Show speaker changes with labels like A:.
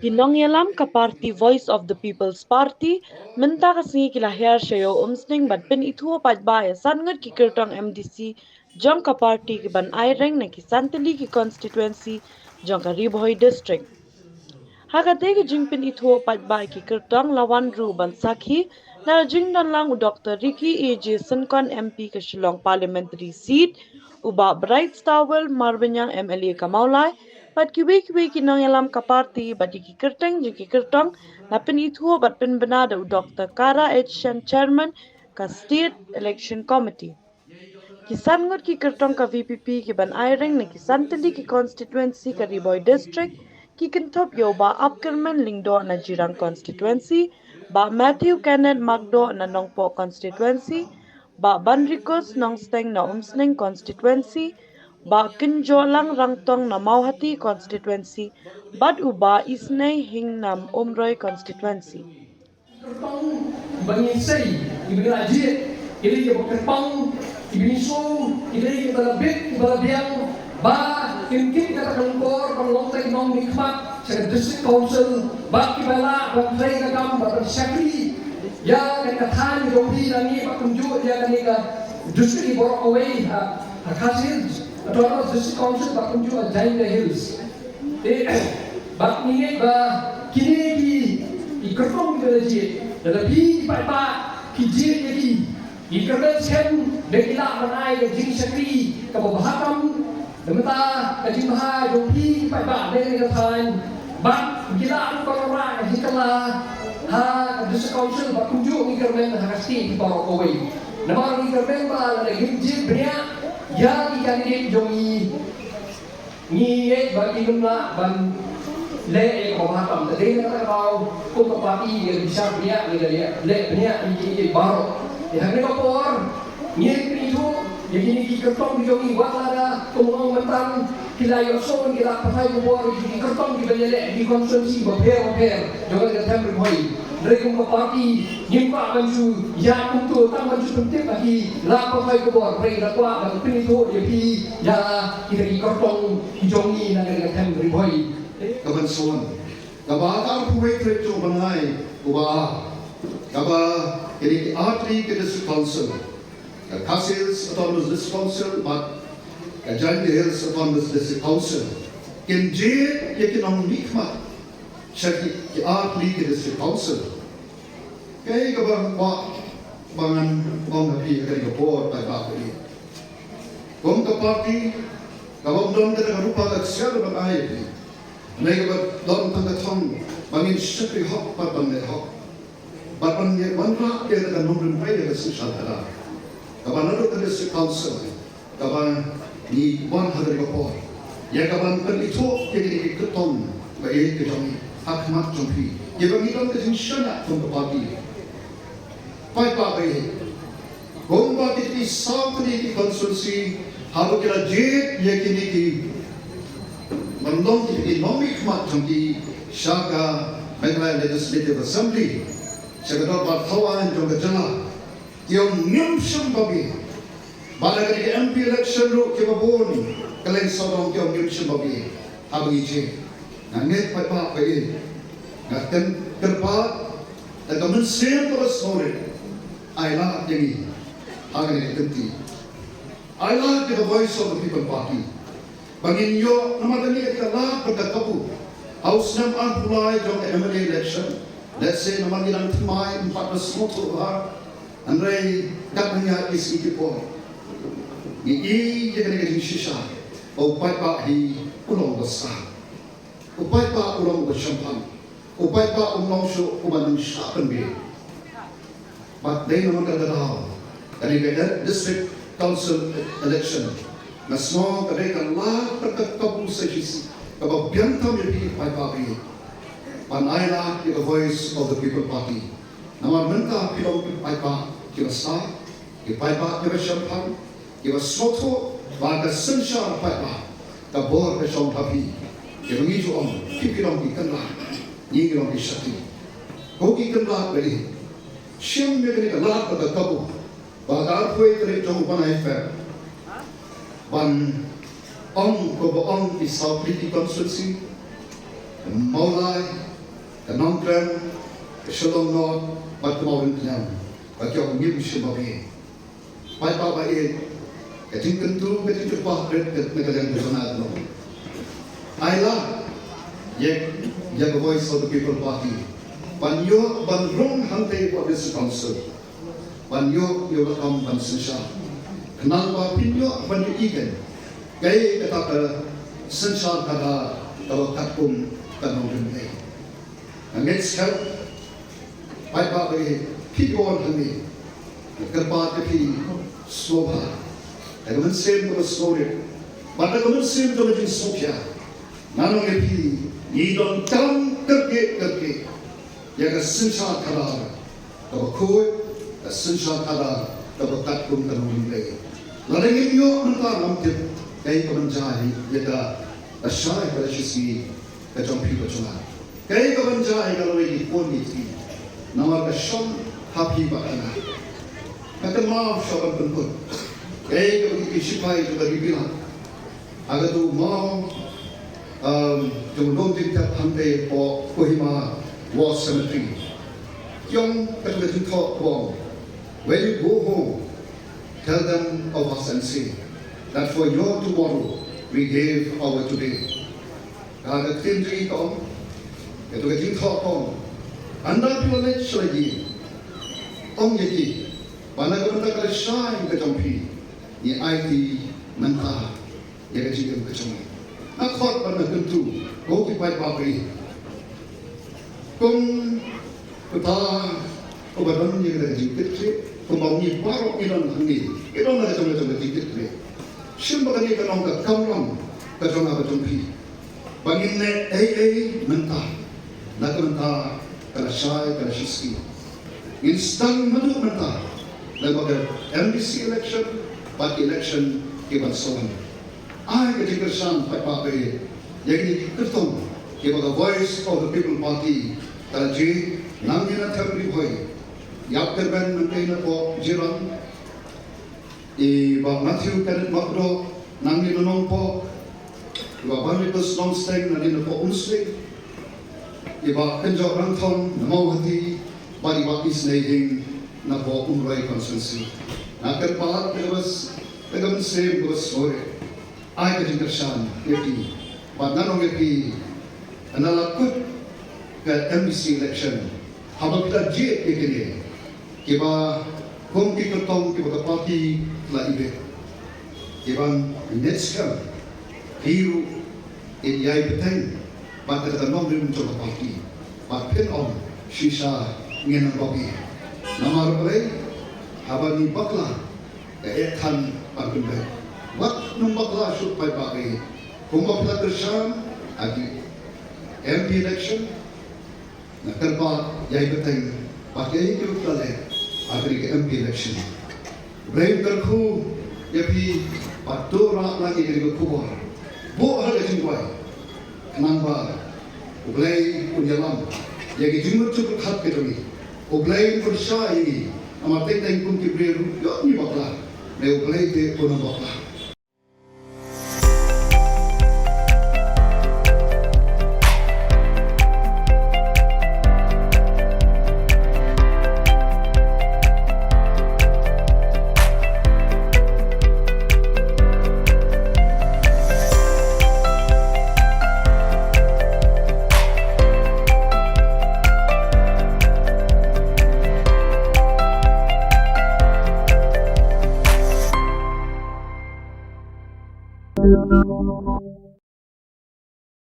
A: Kinong yalam ka party Voice of the People's Party, menta kasingi kilahir Iew Umsning Pynithuh Paidbah san ngut ki Kyrtong Mdc, jong ka party ki ban Aireng na ki santili ki constituency, jong ka Ri-Bhoi district. Hagate ki jing Pynithuh Paidbah ki Kyrtong lawan ru ban sakhi, na jing dan lang u Dr. Ricky A.J. Sinkon MP ka Shillong parliamentary seat, uba Bright Stowell Marbanyang MLA ka Maulai, Pat kiwi kinong yalam ka party badi ki Kyrtong jiki Kyrtong na Pynithuh bat pinbenada u Dr. Kara H. Shan chairman ka State Election Committee. Kisan ngut ki Kyrtong ka VPP ki ban Aireng na kisantili ki constituency ka Ri-Bhoi district ki kinthop yo ba upkerman lingdo na Jirang constituency, ba Matthew Kenneth Magdo na Nongpo constituency, ba Banrikos Nongsteng na Umsning constituency, ba Kinjolang Rangtong na Mauhati constituency, bad uba Isnay Hingnam Umroy constituency.
B: Kyrtong bangisay ibinajit ili yung Kyrtong ibinisu ili ibalabit ibalabiang ba kimkim kata kalungkor panglongtay nong nikmat sa district council ba kibala ba play kagam ba syakri ya katahan yung pinangi pakunju ya kanika district borok away Kasil atau apa district council pakunju ajain the hills ba ni ba kini Kyrtong Mdc tetapi Paidbah kijir jadi Ikermen sen dekila manai ke jing sakri ke babahakam demeta ke jing bahai jopi Paidbah dari ketan bak gila korora ke jikala ha district council bakunju Ikermen hakasti di bawah kowe nama Ikermen ba la jing bria ya ikanit jongi ni bagi guna ban le ko mahakam tadi na kau ko kapati yang bisa dia le dia ini baru yang ni ko por ni itu yang ini ki Kyrtong di wala kumong mentan kilayo son kila pahay ko por di Kyrtong di bele di konsumsi baper jangan kata Ri-Bhoi dari ko kapati ni pa banju ya kuntu tang banju penting lagi la pahay ko por pre la kwa dan Pynithuh di ya kita ki Kyrtong hijongi na kata Ri-Bhoi
C: kaban son kaba ka puwe trecho banai uba kaba ini atri ke district council ka Kasils autonomous district council but ka Jain Hills autonomous district council kinje yekinong nikmat syaki ki atri ke district council kay kaba wa bangan mong happy ka ni board Paidbah ni kung ka party kaba dom ka rupa ka siya banai Nega don tanggatong bangin syakri hok patang ne hok. Batang ye manra ke daga nombrin pai daga sisal ada. Kaban ado ke district council. Kaban ni 100 kapor. Ya kaban Pynithuh ke ni Kyrtong ba ye ke jong akmat jongpi. Ye bangi don ke jing shana tong party. Paidbah ye. Gomba ti sakni ki constituency habu kira jet ye kini ki Mandong economic mat jongki Shaka Meghalaya Legislative Assembly Sekadar Bathawan jong kejala Tiong nyumsum babi Balagari MP election ru kibabon Kalen sodong tiong nyumsum babi Habang ije Nangit Paidbah bayi Ngaten kerpat Dan mensen terus sore Ailah jengi Hagan ini kenti Ailah the Voice of the People Party Bangin yo naman ni kita lah berkatapu. Haus nam mulai jong MLA election. Let's say naman nilang timay 14 motor ha. Andrei katanya isi tipo. Ni jadi kena sisa. O Paidbah hi ulong besar. O Paidbah ulong bersyampan. O Paidbah ulong so umanang syapan bi. But they naman kadadaw. Kani beda district council election. Na semua mereka lah berkatabu sejisi kebabiantam yang Paidbah ini. Panailah the Voice of the People Party. Nama mentah pilih Paidbah kita sah, kita Paidbah kita syampan, kita soto, baga sensyar Paidbah, kita bor bersama tapi, kita mengizu kita pilih kita lah, ni kita syati. Kau kita lah beri, siang mereka lah berkatabu, baga Ri-Bhoi kita jom panai fair. Ban Ong ko ong is South Pretty constituency, Maulai, Nongkran, Shalom North, but Maulin Town, but your new Shibabi. Paidbah I think tentu kita cepat negara yang bersama no. Ayla, the voice of the people party. When you rong hante for this council, when you come ban sensha, kenapa pinyo when you igen, gay kata sensha kata kalau katpun tanong dende. Next help, Paidbah pigon hane, kerpa tepi soba. Agak same to the story, but agak same to the Sophia. Nanong epi, ni don tam kerke, yang sensha kara, kalau koi, sensha kara, kalau tak pun tanong lagi. Lalu ini yo mentah namtip, kaya kebanjai, yada, asyai pada sisi, kacang pi kacang. Kaya kebanjai kalau ini pun itu, nama kacang happy bakana. Kata maaf syabab penpun. Kaya isipai juga dibilang, agak tu mau jumlah tindak hampe o Kohima War Cemetery. Yang kata tindak wong, when you go home, tell them of us and say that for your tomorrow we gave our today. Agak tindri kong, kata tindak kong, anda pilih lagi, ong yaki, mana kau nak kerjain kecampi. Ni IT mentah yang kecil kecil. Akot pada tentu, kau kipai pabrik. Kung kita obaran yang kecil kecil, kembali baru iran hangi, iran ada macam kecil kecil. Siapa kali kita nak kamlang, kita nak berjumpa. Bangin ne mentah, nak mentah kerasai kerasiski. Instan madu mentah, lembaga MDC election. But election given so on. I get a son by Papa, Yagi Kyrtong, give the voice of the People Party, Talaji, Nangina Ri-Bhoi, Yapterban Maintainer for Jiran, Matthew Kenneth Makro, Nangina Nongpo, Barnabas Longstang, Nangina for Umsning, Kenjo Ranton, Namawati, Badi Isnading, Napo Umrai constituency. Agar bahat terus dengan same story. I get intersan epi, but none of epi. Analakut ke MDC election. Haba kita jet ekene. Kiba kongki Kyrtong kiba parti la ibe. Kiban next year hiru in yai petang. But kita nom rim to the party. But pin on shisha ngenang bogi. Namar play. Haba ni bakla, kaya kan pagpunta. Wat nung bakla shoot by pagi. Kung bakla tersam, agi MP election, nakarba yai beteng, pakai itu kale, agri MP election. Brave terku, yapi patura lagi dari kubur. Bo ada jingwai, kenapa? Ublay punyalam, yagi jingmut cukup hat ketumi. Ublay persa ini. Amatay tayong kung kibrero, yun yung bakla. May ublay te po ng bakla.